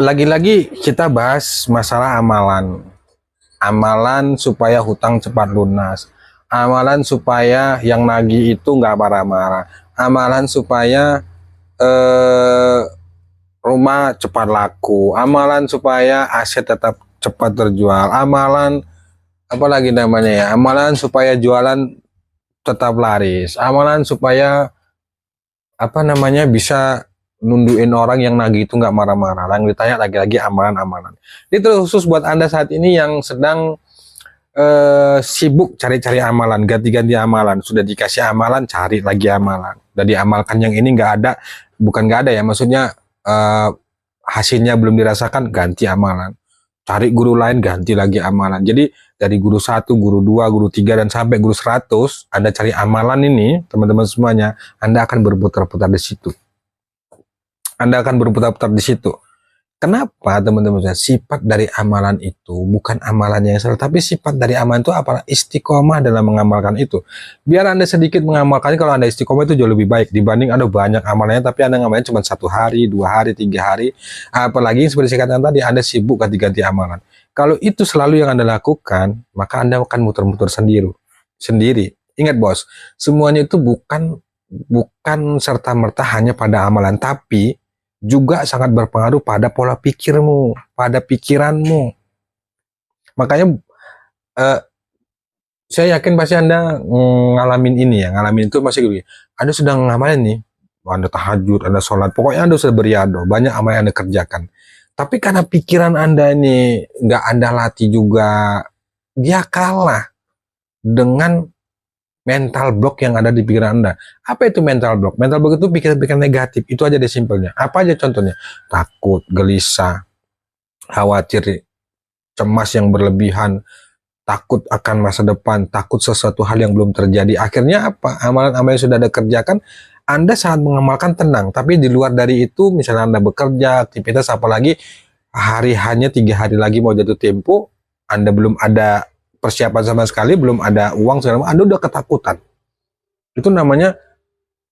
Lagi-lagi kita bahas masalah amalan. Amalan supaya hutang cepat lunas. Amalan supaya yang nagih itu nggak marah-marah. Amalan supaya eh, rumah cepat laku. Amalan supaya aset tetap cepat terjual. Amalan apa lagi namanya ya? Amalan supaya jualan tetap laris. Amalan supaya apa namanya bisa nunduin orang yang nagih itu nggak marah-marah. Yang ditanya lagi-lagi amalan-amalan. Ini terus khusus buat Anda saat ini yang sedang sibuk cari-cari amalan, ganti-ganti amalan. Sudah dikasih amalan, cari lagi amalan. Udah diamalkan yang ini nggak ada, bukan nggak ada ya, maksudnya hasilnya belum dirasakan, ganti amalan. Cari guru lain, ganti lagi amalan. Jadi dari guru 1, guru 2, guru 3, dan sampai guru 100, Anda cari amalan ini, teman-teman semuanya, Anda akan berputar-putar di situ. Anda akan berputar-putar di situ. Kenapa teman-teman? Sifat dari amalan itu bukan amalannya yang salah, tapi sifat dari amalan itu apa? Istiqomah dalam mengamalkan itu. Biar Anda sedikit mengamalkannya, kalau Anda istiqomah itu jauh lebih baik dibanding Anda banyak amalannya tapi Anda ngamalnya cuma 1 hari, 2 hari, 3 hari. Apalagi seperti saya katakan tadi, Anda sibuk ganti-ganti amalan. Kalau itu selalu yang Anda lakukan, maka Anda akan muter-muter sendiri. Ingat bos, semuanya itu bukan serta-merta hanya pada amalan, tapi juga sangat berpengaruh pada pola pikirmu, pada pikiranmu. Makanya saya yakin pasti Anda ngalamin ini ya, ngalamin itu masih gini. Anda sedang ngamalin nih, Anda tahajud, Anda sholat, pokoknya Anda sudah beriado, banyak amal yang Anda kerjakan. Tapi karena pikiran Anda ini nggak Anda latih juga, dia kalah dengan mental block yang ada di pikiran Anda. Apa itu mental block? Mental block itu pikiran-pikiran negatif. Itu aja deh simpelnya. Apa aja contohnya? Takut, gelisah, khawatir, cemas yang berlebihan, takut akan masa depan, takut sesuatu hal yang belum terjadi. Akhirnya apa? Amalan-amalan yang sudah Anda kerjakan, Anda sangat mengamalkan tenang. Tapi di luar dari itu, misalnya Anda bekerja, aktivitas apalagi, hanya 3 hari lagi mau jatuh tempo, Anda belum ada persiapan sama sekali, belum ada uang segala macam, Anda udah ketakutan. Itu namanya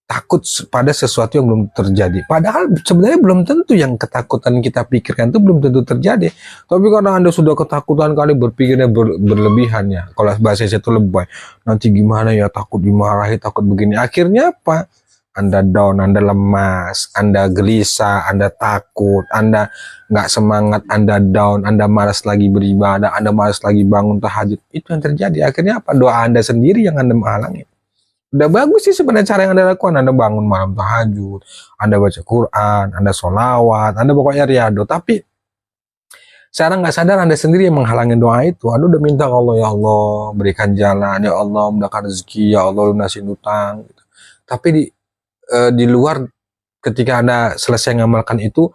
takut pada sesuatu yang belum terjadi. Padahal sebenarnya belum tentu yang ketakutan kita pikirkan itu belum tentu terjadi. Tapi karena Anda sudah ketakutan kali, berpikirnya berlebihan ya. Kalau bahasa saya itu lebay. Nanti gimana ya, takut dimarahi, takut begini. Akhirnya apa? Anda down, Anda lemas, Anda gelisah, Anda takut, Anda nggak semangat, Anda down, Anda malas lagi beribadah, Anda malas lagi bangun tahajud. Itu yang terjadi. Akhirnya apa? Doa Anda sendiri yang Anda menghalangi. Udah bagus sih sebenarnya cara yang Anda lakukan. Anda bangun malam tahajud, Anda baca Quran, Anda sholawat, Anda pokoknya riado. Tapi secara nggak sadar Anda sendiri yang menghalangi doa itu. Anda udah minta Allah, ya Allah berikan jalan, ya Allah mudahkan rezeki, ya Allah lunasin utang. Gitu. Tapi di luar, ketika Anda selesai mengamalkan itu,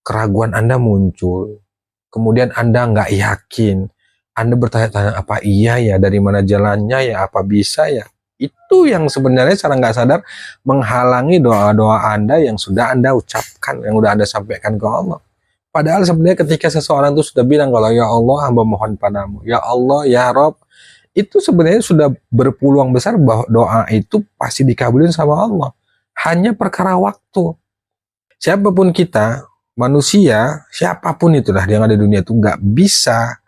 keraguan Anda muncul. Kemudian Anda nggak yakin. Anda bertanya-tanya, apa iya ya, dari mana jalannya ya, apa bisa ya. Itu yang sebenarnya secara nggak sadar menghalangi doa-doa Anda yang sudah Anda ucapkan, yang sudah Anda sampaikan ke Allah. Padahal sebenarnya ketika seseorang itu sudah bilang, kalau ya Allah hamba mohon padamu, ya Allah, ya Rob, itu sebenarnya sudah berpeluang besar bahwa doa itu pasti dikabulin sama Allah. Hanya perkara waktu. Siapapun kita, manusia, siapapun itulah yang ada di dunia itu nggak bisa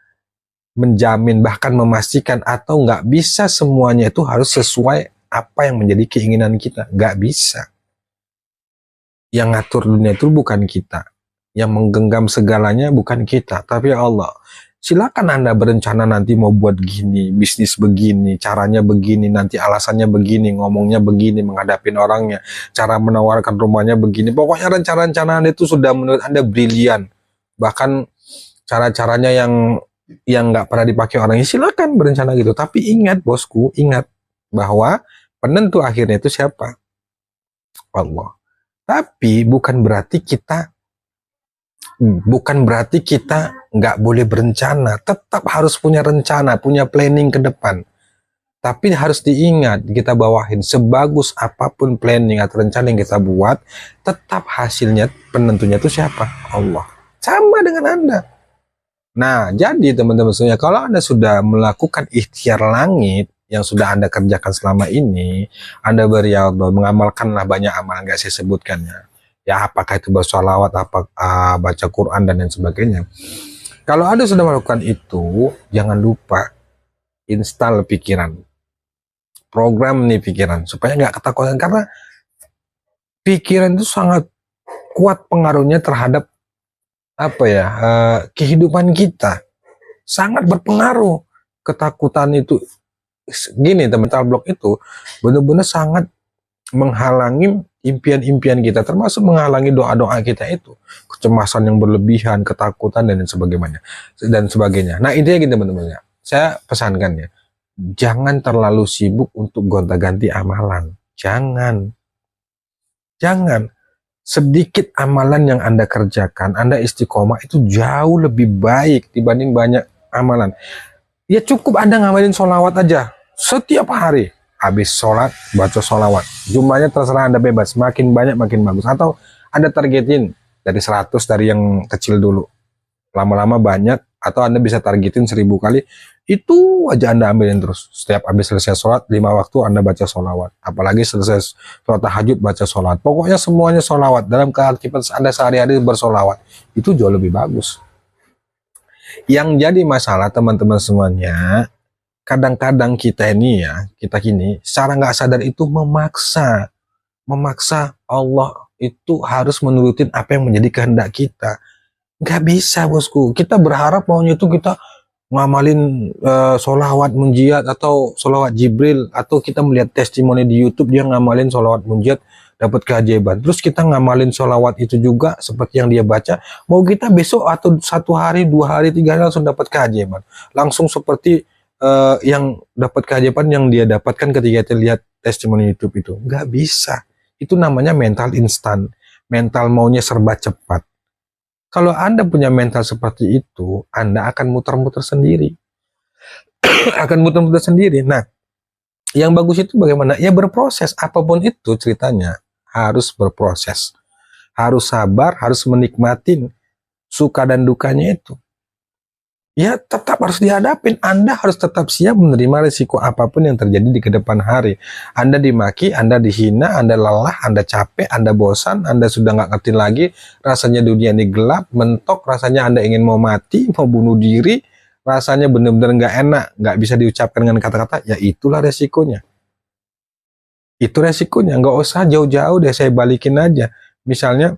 menjamin, bahkan memastikan, atau nggak bisa semuanya itu harus sesuai apa yang menjadi keinginan kita. Nggak bisa. Yang ngatur dunia itu bukan kita. Yang menggenggam segalanya bukan kita, tapi Allah. Silakan Anda berencana nanti mau buat gini, bisnis begini, caranya begini, nanti alasannya begini, ngomongnya begini, menghadapin orangnya, cara menawarkan rumahnya begini. Pokoknya rencana-rencana Anda itu sudah menurut Anda brilian. Bahkan cara-caranya yang nggak pernah dipakai orangnya, silakan berencana gitu. Tapi ingat bosku, ingat bahwa penentu akhirnya itu siapa? Allah. Tapi bukan berarti kita nggak boleh berencana. Tetap harus punya rencana, punya planning ke depan. Tapi harus diingat, kita bawahin sebagus apapun planning atau rencana yang kita buat, tetap hasilnya, penentunya itu siapa? Allah. Sama dengan Anda. Nah, jadi teman-teman semuanya, kalau Anda sudah melakukan ikhtiar langit yang sudah Anda kerjakan selama ini, Anda beribadah, mengamalkanlah banyak amalan, nggak saya sebutkannya. Ya apakah itu bersolawat, baca Quran dan lain sebagainya. Kalau Anda sudah melakukan itu, jangan lupa install pikiran, program nih pikiran supaya nggak ketakutan, karena pikiran itu sangat kuat pengaruhnya terhadap kehidupan kita, sangat berpengaruh. Ketakutan itu gini, mental block itu benar-benar sangat menghalangi impian-impian kita, termasuk menghalangi doa-doa kita itu, kecemasan yang berlebihan, ketakutan dan sebagainya. Nah intinya gini teman-teman ya, saya pesankan ya, jangan terlalu sibuk untuk gonta-ganti amalan, jangan sedikit amalan yang Anda kerjakan, Anda istiqomah itu jauh lebih baik dibanding banyak amalan. Ya cukup Anda ngamalin sholawat aja setiap hari. Habis sholat, baca sholawat. Jumlahnya terserah Anda bebas. Makin banyak, makin bagus. Atau Anda targetin dari 100 dari yang kecil dulu. Lama-lama banyak. Atau Anda bisa targetin 1000 kali. Itu aja Anda ambilin terus. Setiap habis selesai sholat, 5 waktu Anda baca sholawat. Apalagi selesai sholat tahajud, baca sholawat. Pokoknya semuanya sholawat. Dalam keaktifan Anda sehari-hari bersholawat. Itu jauh lebih bagus. Yang jadi masalah teman-teman semuanya, kadang-kadang kita kini secara nggak sadar itu memaksa Allah itu harus menurutin apa yang menjadi kehendak kita. Nggak bisa bosku, kita berharap maunya itu kita ngamalin sholawat munjiat atau sholawat Jibril, atau kita melihat testimoni di YouTube dia ngamalin sholawat munjiat dapat keajaiban, terus kita ngamalin sholawat itu juga seperti yang dia baca, mau kita besok atau 1 hari, 2 hari, 3 hari langsung dapat keajaiban, langsung seperti yang dapat keajaiban yang dia dapatkan ketika dia lihat testimoni YouTube itu. Nggak bisa. Itu namanya mental instan. Mental maunya serba cepat. Kalau Anda punya mental seperti itu, Anda akan muter-muter sendiri. Akan muter-muter sendiri. Nah, yang bagus itu bagaimana? Ya berproses. Apapun itu ceritanya, harus berproses. Harus sabar, harus menikmatin suka dan dukanya itu. Ya tetap harus dihadapin. Anda harus tetap siap menerima risiko apapun yang terjadi di kedepan hari. Anda dimaki, Anda dihina, Anda lelah, Anda capek, Anda bosan, Anda sudah nggak ngerti lagi, rasanya dunia ini gelap, mentok, rasanya Anda ingin mau mati, mau bunuh diri, rasanya benar-benar nggak enak, nggak bisa diucapkan dengan kata-kata, ya itulah resikonya. Itu resikonya, nggak usah jauh-jauh deh, saya balikin aja. Misalnya,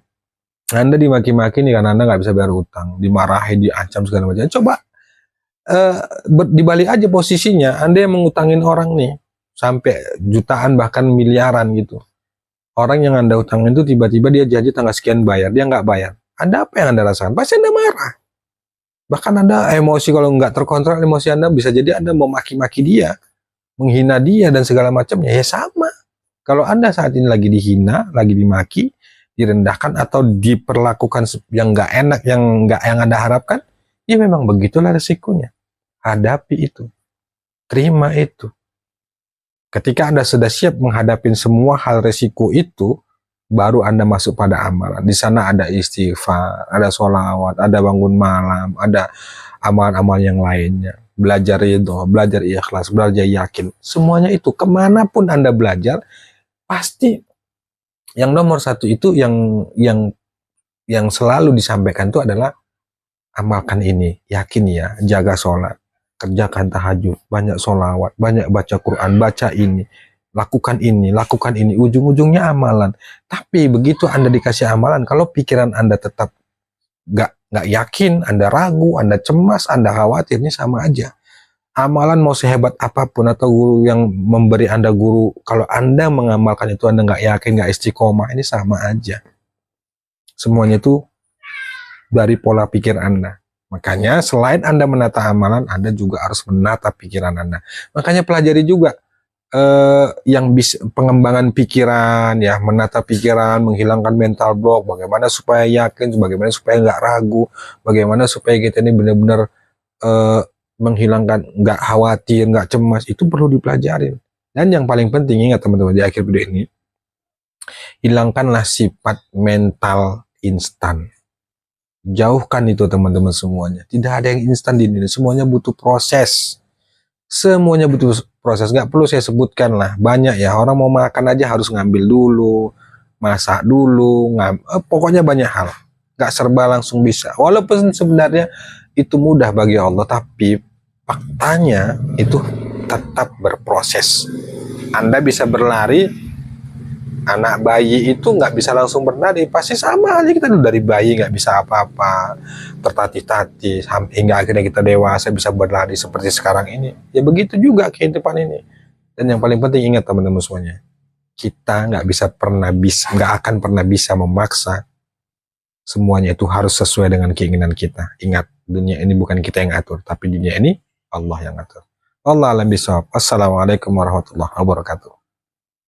Anda dimaki-maki nih karena Anda nggak bisa bayar utang, dimarahi, diancam segala macam. Coba dibalik aja posisinya, Anda yang mengutangin orang nih sampai jutaan bahkan miliaran gitu. Orang yang Anda utangin itu tiba-tiba dia janji tanggal sekian bayar, dia nggak bayar. Anda apa yang Anda rasakan? Pasti Anda marah. Bahkan Anda emosi, kalau nggak terkontrol emosi Anda, bisa jadi Anda mau maki-maki dia, menghina dia dan segala macamnya. Ya sama. Kalau Anda saat ini lagi dihina, lagi dimaki, direndahkan atau diperlakukan yang nggak enak, yang Anda harapkan, ya memang begitulah resikonya. Hadapi itu. Terima itu. Ketika Anda sudah siap menghadapi semua hal resiko itu, baru Anda masuk pada amalan. Di sana ada istighfar, ada sholawat, ada bangun malam, ada amalan-amalan yang lainnya. Belajar ridho, belajar ikhlas, belajar yakin. Semuanya itu, kemanapun Anda belajar, pasti yang nomor satu itu yang selalu disampaikan itu adalah amalkan ini, yakin ya, jaga sholat, kerjakan tahajud, banyak sholawat, banyak baca Quran, baca ini, lakukan ini, ujung-ujungnya amalan. Tapi begitu Anda dikasih amalan, kalau pikiran Anda tetap nggak yakin, Anda ragu, Anda cemas, Anda khawatir, ini sama aja. Amalan mau sehebat apapun atau guru yang memberi Anda guru, kalau Anda mengamalkan itu Anda nggak yakin, nggak istiqomah, ini sama aja. Semuanya itu dari pola pikir Anda. Makanya selain Anda menata amalan, Anda juga harus menata pikiran Anda. Makanya pelajari juga yang bisa pengembangan pikiran, ya, menata pikiran, menghilangkan mental block, bagaimana supaya yakin, bagaimana supaya nggak ragu, bagaimana supaya kita ini benar-benar menghilangkan, nggak khawatir, nggak cemas, itu perlu dipelajarin. Dan yang paling penting, ingat teman-teman, di akhir video ini, hilangkanlah sifat mental instan. Jauhkan itu teman-teman semuanya. Tidak ada yang instan di dunia, semuanya butuh proses. Semuanya butuh proses, nggak perlu saya sebutkan lah, banyak ya, orang mau makan aja harus ngambil dulu, masak dulu, pokoknya banyak hal. Gak serba langsung bisa. Walaupun sebenarnya itu mudah bagi Allah, tapi faktanya itu tetap berproses. Anda bisa berlari, anak bayi itu nggak bisa langsung berlari, pasti sama aja kita dulu dari bayi nggak bisa apa-apa, tertatih-tatih, hingga akhirnya kita dewasa bisa berlari seperti sekarang ini. Ya begitu juga kehidupan ini. Dan yang paling penting ingat teman-teman semuanya, kita nggak akan pernah bisa memaksa. Semuanya itu harus sesuai dengan keinginan kita. Ingat, dunia ini bukan kita yang atur, tapi dunia ini Allah yang atur. Allah alam bisawab. Assalamualaikum warahmatullahi wabarakatuh.